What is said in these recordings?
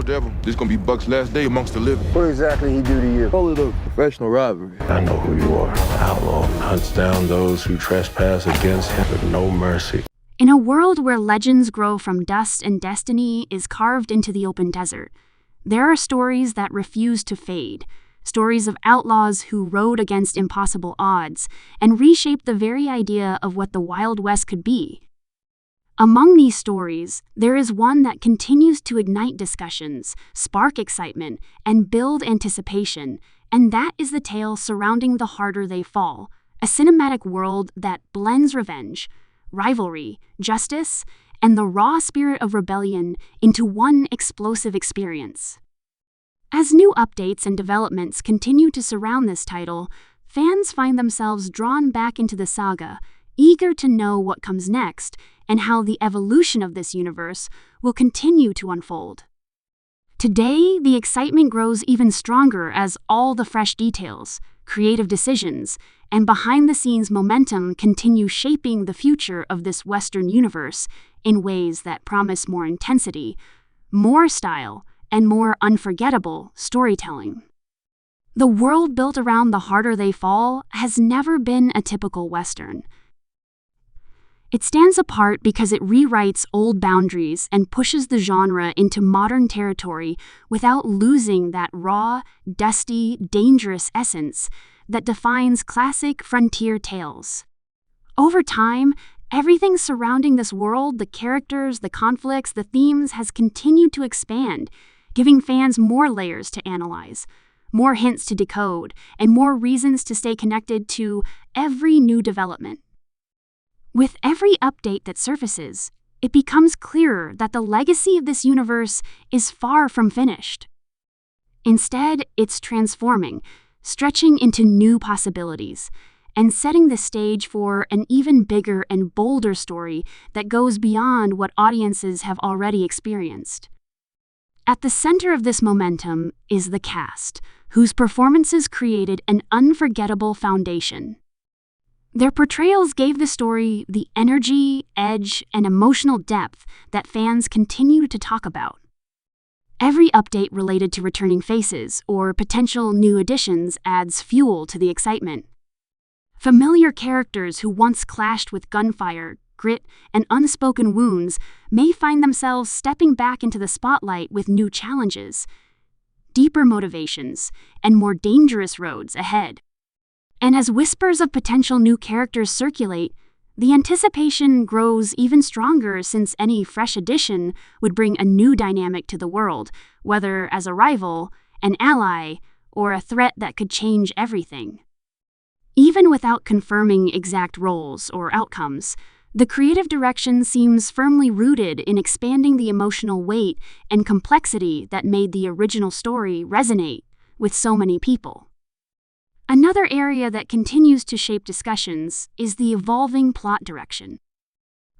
unforgettable. This gonna be Buck's last day amongst the living. What exactly he do to you? Call it a professional rivalry. I know who you are. Outlaw hunts down those who trespass against him with no mercy. In a world where legends grow from dust and destiny is carved into the open desert, there are stories that refuse to fade. Stories of outlaws who rode against impossible odds and reshaped the very idea of what the Wild West could be. Among these stories, there is one that continues to ignite discussions, spark excitement, and build anticipation, and that is the tale surrounding The Harder They Fall, a cinematic world that blends revenge, rivalry, justice, and the raw spirit of rebellion into one explosive experience. As new updates and developments continue to surround this title, fans find themselves drawn back into the saga, eager to know what comes next and how the evolution of this universe will continue to unfold. Today, the excitement grows even stronger as all the fresh details, creative decisions, and behind-the-scenes momentum continue shaping the future of this Western universe in ways that promise more intensity, more style, and more unforgettable storytelling. The world built around The Harder They Fall has never been a typical Western. It stands apart because it rewrites old boundaries and pushes the genre into modern territory without losing that raw, dusty, dangerous essence that defines classic frontier tales. Over time, everything surrounding this world, the characters, the conflicts, the themes, has continued to expand, giving fans more layers to analyze, more hints to decode, and more reasons to stay connected to every new development. With every update that surfaces, it becomes clearer that the legacy of this universe is far from finished. Instead, it's transforming, stretching into new possibilities, and setting the stage for an even bigger and bolder story that goes beyond what audiences have already experienced. At the center of this momentum is the cast, whose performances created an unforgettable foundation. Their portrayals gave the story the energy, edge, and emotional depth that fans continue to talk about. Every update related to returning faces or potential new additions adds fuel to the excitement. Familiar characters who once clashed with gunfire, grit, and unspoken wounds may find themselves stepping back into the spotlight with new challenges, deeper motivations, and more dangerous roads ahead. And as whispers of potential new characters circulate, the anticipation grows even stronger since any fresh addition would bring a new dynamic to the world, whether as a rival, an ally, or a threat that could change everything. Even without confirming exact roles or outcomes, the creative direction seems firmly rooted in expanding the emotional weight and complexity that made the original story resonate with so many people. Another area that continues to shape discussions is the evolving plot direction.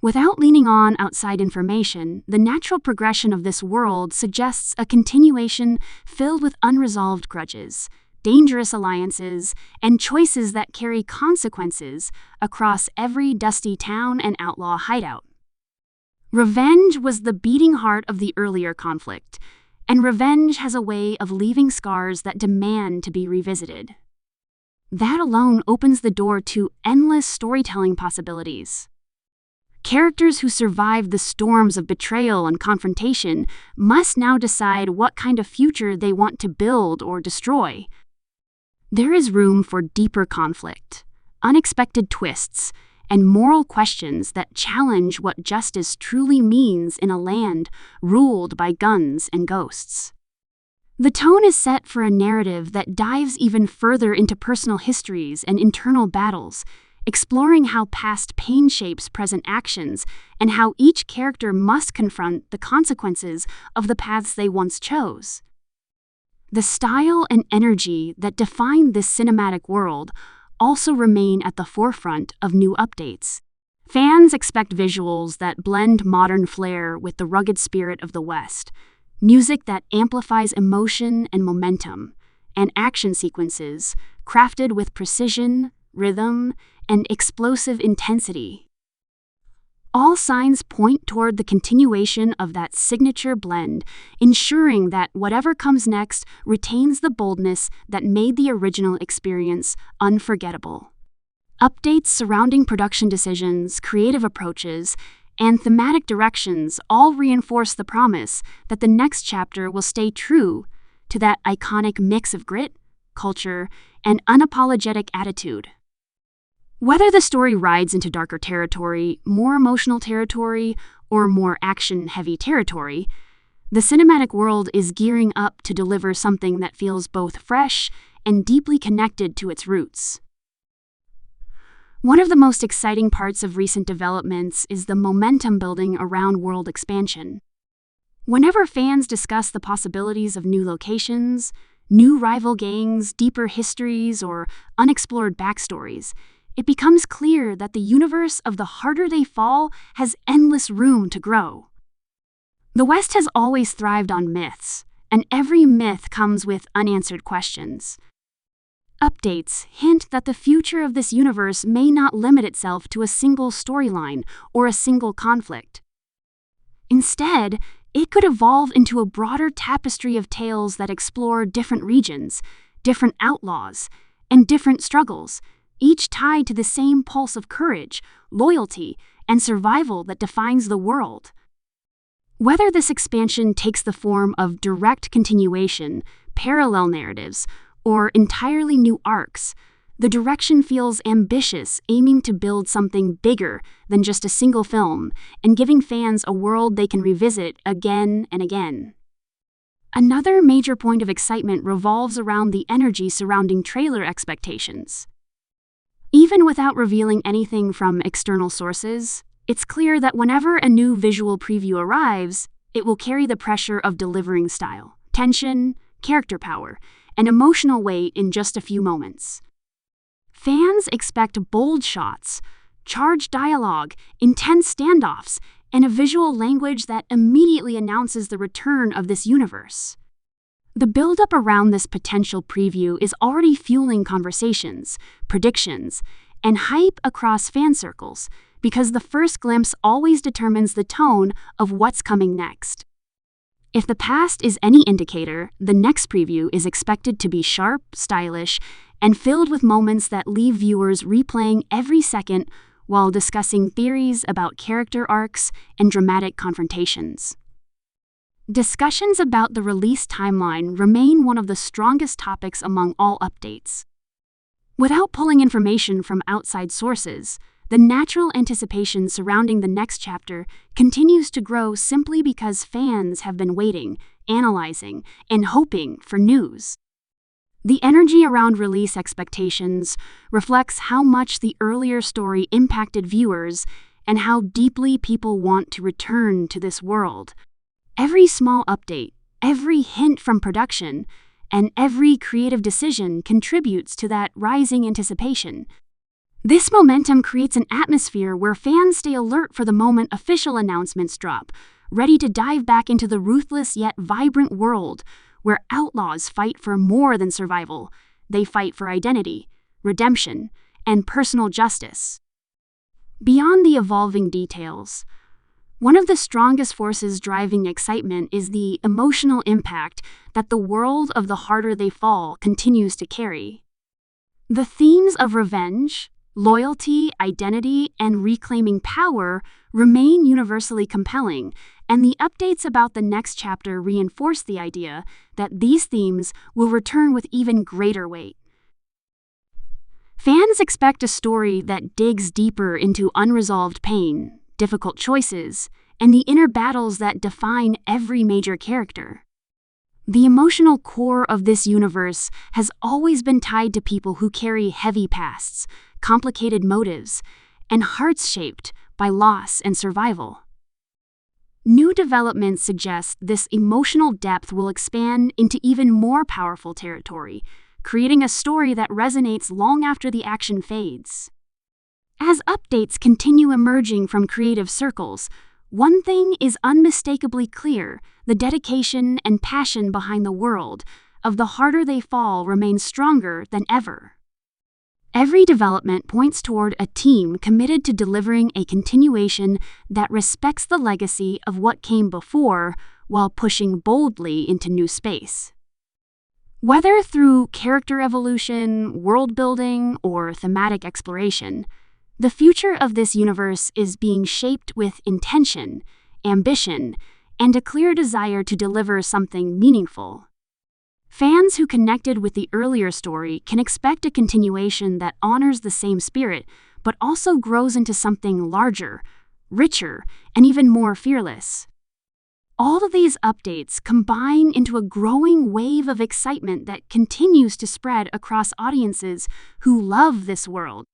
Without leaning on outside information, the natural progression of this world suggests a continuation filled with unresolved grudges, dangerous alliances, and choices that carry consequences across every dusty town and outlaw hideout. Revenge was the beating heart of the earlier conflict, and revenge has a way of leaving scars that demand to be revisited. That alone opens the door to endless storytelling possibilities. Characters who survived the storms of betrayal and confrontation must now decide what kind of future they want to build or destroy. There is room for deeper conflict, unexpected twists, and moral questions that challenge what justice truly means in a land ruled by guns and ghosts. The tone is set for a narrative that dives even further into personal histories and internal battles, exploring how past pain shapes present actions and how each character must confront the consequences of the paths they once chose. The style and energy that define this cinematic world also remain at the forefront of new updates. Fans expect visuals that blend modern flair with the rugged spirit of the West, music that amplifies emotion and momentum, and action sequences crafted with precision, rhythm, and explosive intensity. All signs point toward the continuation of that signature blend, ensuring that whatever comes next retains the boldness that made the original experience unforgettable. Updates surrounding production decisions, creative approaches, and thematic directions all reinforce the promise that the next chapter will stay true to that iconic mix of grit, culture, and unapologetic attitude. Whether the story rides into darker territory, more emotional territory, or more action-heavy territory, the cinematic world is gearing up to deliver something that feels both fresh and deeply connected to its roots. One of the most exciting parts of recent developments is the momentum building around world expansion. Whenever fans discuss the possibilities of new locations, new rival gangs, deeper histories, or unexplored backstories, it becomes clear that the universe of The Harder They Fall has endless room to grow. The West has always thrived on myths, and every myth comes with unanswered questions. Updates hint that the future of this universe may not limit itself to a single storyline or a single conflict. Instead, it could evolve into a broader tapestry of tales that explore different regions, different outlaws, and different struggles, each tied to the same pulse of courage, loyalty, and survival that defines the world. Whether this expansion takes the form of direct continuation, parallel narratives, or entirely new arcs, the direction feels ambitious, aiming to build something bigger than just a single film and giving fans a world they can revisit again and again. Another major point of excitement revolves around the energy surrounding trailer expectations. Even without revealing anything from external sources, it's clear that whenever a new visual preview arrives, it will carry the pressure of delivering style, tension, character power, and emotional weight in just a few moments. Fans expect bold shots, charged dialogue, intense standoffs, and a visual language that immediately announces the return of this universe. The build-up around this potential preview is already fueling conversations, predictions, and hype across fan circles, because the first glimpse always determines the tone of what's coming next. If the past is any indicator, the next preview is expected to be sharp, stylish, and filled with moments that leave viewers replaying every second while discussing theories about character arcs and dramatic confrontations. Discussions about the release timeline remain one of the strongest topics among all updates. Without pulling information from outside sources, the natural anticipation surrounding the next chapter continues to grow simply because fans have been waiting, analyzing, and hoping for news. The energy around release expectations reflects how much the earlier story impacted viewers and how deeply people want to return to this world. Every small update, every hint from production, and every creative decision contributes to that rising anticipation. This momentum creates an atmosphere where fans stay alert for the moment official announcements drop, ready to dive back into the ruthless yet vibrant world where outlaws fight for more than survival. They fight for identity, redemption, and personal justice. Beyond the evolving details, one of the strongest forces driving excitement is the emotional impact that the world of The Harder They Fall continues to carry. The themes of revenge, loyalty, identity, and reclaiming power remain universally compelling, and the updates about the next chapter reinforce the idea that these themes will return with even greater weight. Fans expect a story that digs deeper into unresolved pain, difficult choices, and the inner battles that define every major character. The emotional core of this universe has always been tied to people who carry heavy pasts, complicated motives, and hearts shaped by loss and survival. New developments suggest this emotional depth will expand into even more powerful territory, creating a story that resonates long after the action fades. As updates continue emerging from creative circles, one thing is unmistakably clear: the dedication and passion behind the world of The Harder They Fall remains stronger than ever. Every development points toward a team committed to delivering a continuation that respects the legacy of what came before while pushing boldly into new space. Whether through character evolution, world building, or thematic exploration, the future of this universe is being shaped with intention, ambition, and a clear desire to deliver something meaningful. Fans who connected with the earlier story can expect a continuation that honors the same spirit, but also grows into something larger, richer, and even more fearless. All of these updates combine into a growing wave of excitement that continues to spread across audiences who love this world.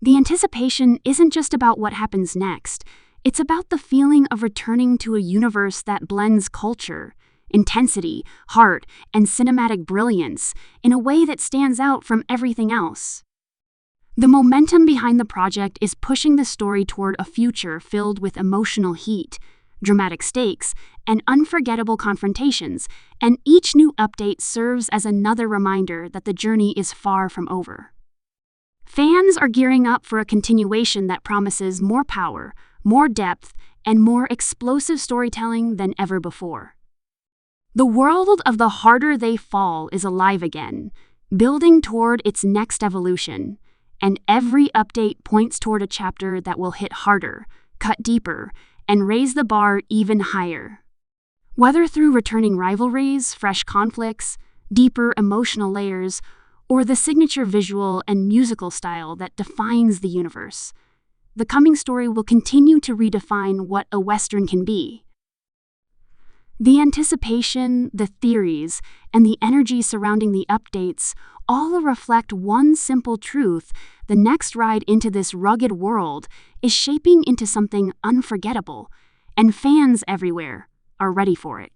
The anticipation isn't just about what happens next, it's about the feeling of returning to a universe that blends culture, intensity, heart, and cinematic brilliance in a way that stands out from everything else. The momentum behind the project is pushing the story toward a future filled with emotional heat, dramatic stakes, and unforgettable confrontations, and each new update serves as another reminder that the journey is far from over. Fans are gearing up for a continuation that promises more power, more depth, and more explosive storytelling than ever before. The world of The Harder They Fall is alive again, building toward its next evolution, and every update points toward a chapter that will hit harder, cut deeper, and raise the bar even higher. Whether through returning rivalries, fresh conflicts, deeper emotional layers, or the signature visual and musical style that defines the universe, the coming story will continue to redefine what a Western can be. The anticipation, the theories, and the energy surrounding the updates all reflect one simple truth: the next ride into this rugged world is shaping into something unforgettable, and fans everywhere are ready for it.